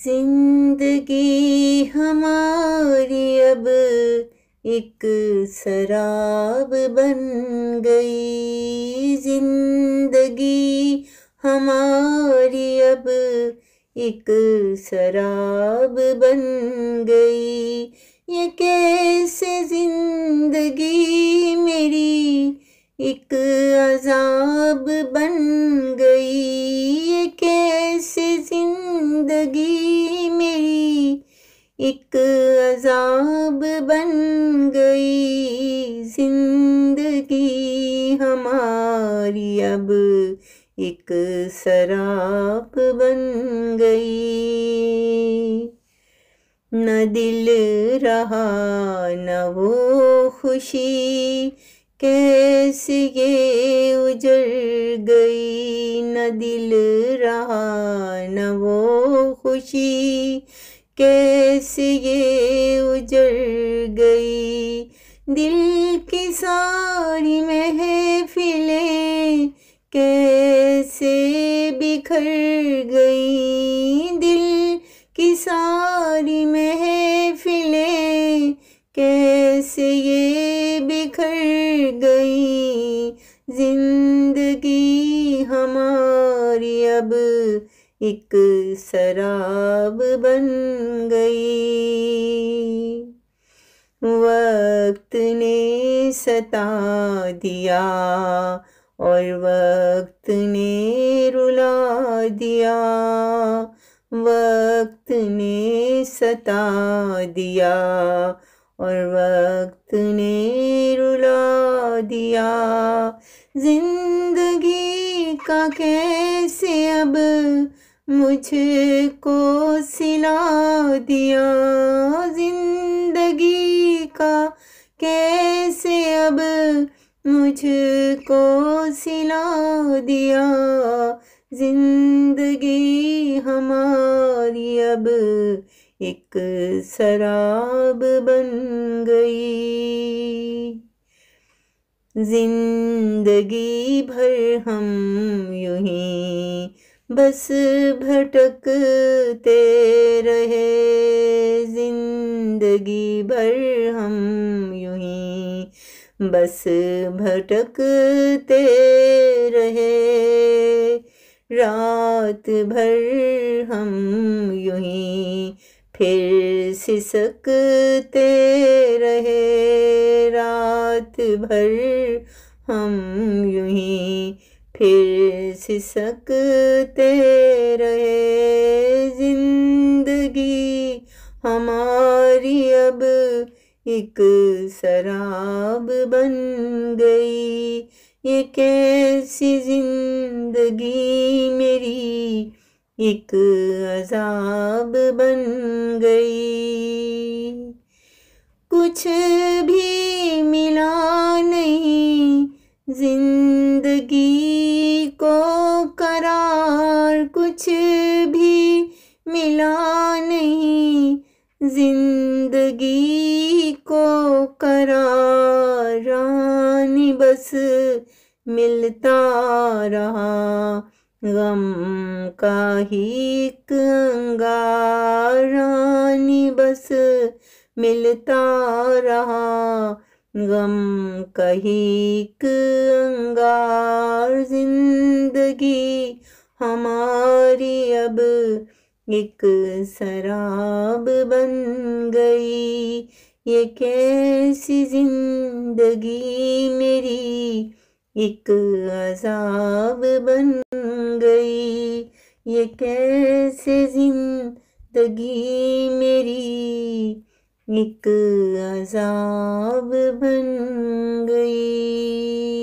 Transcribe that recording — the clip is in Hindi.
जिंदगी हमारी अब एक शराब बन गई। जिंदगी हमारी अब एक शराब बन गई। ये कैसे जिंदगी मेरी एक अजाब बन गई। ये कैसे जिंदगी मेरी एक अजाब बन गई। जिंदगी हमारी अब एक शराब बन गई। न दिल रहा न वो खुशी, कैसे ये उजड़ गई। न दिल रहा न वो खुशी, कैसे ये उजड़ गई। दिल की सारी महफिलें कैसे बिखर गई। दिल की सारी महफिलें कैसे ये बिखर गई। जिंदगी हमारी अब एक शराब बन गई। वक्त ने सता दिया और वक्त ने रुला दिया। वक्त ने सता दिया और वक्त ने रुला दिया। जिंदगी का कैसे अब मुझको सिला दिया। जिंदगी का कैसे अब मुझको सिला दिया। जिंदगी हमारी अब एक शराब बन गई। जिंदगी भर हम यूं ही बस भटकते रहे। जिंदगी भर हम यूं ही बस भटकते रहे। रात भर हम यूं ही फिर सिसकते रहे। रात भर हम यूं ही फिर सिसकते रहे। जिंदगी हमारी अब एक शराब बन गई। ये कैसी जिंदगी मेरी एक अजाब बन गई। कुछ भी मिला नहीं जिंदगी को करार। कुछ भी मिला नहीं जिंदगी को करार। रानी बस मिलता रहा गम का ही एक अंगार। रानी बस मिलता रहा गम का ही एक अंगार। जिंदगी हमारी अब एक शराब बन गई। ये कैसी जिंदगी मेरी एक अजाब बन गई। ये कैसे जिंदगी मेरी एक अजाब बन गई।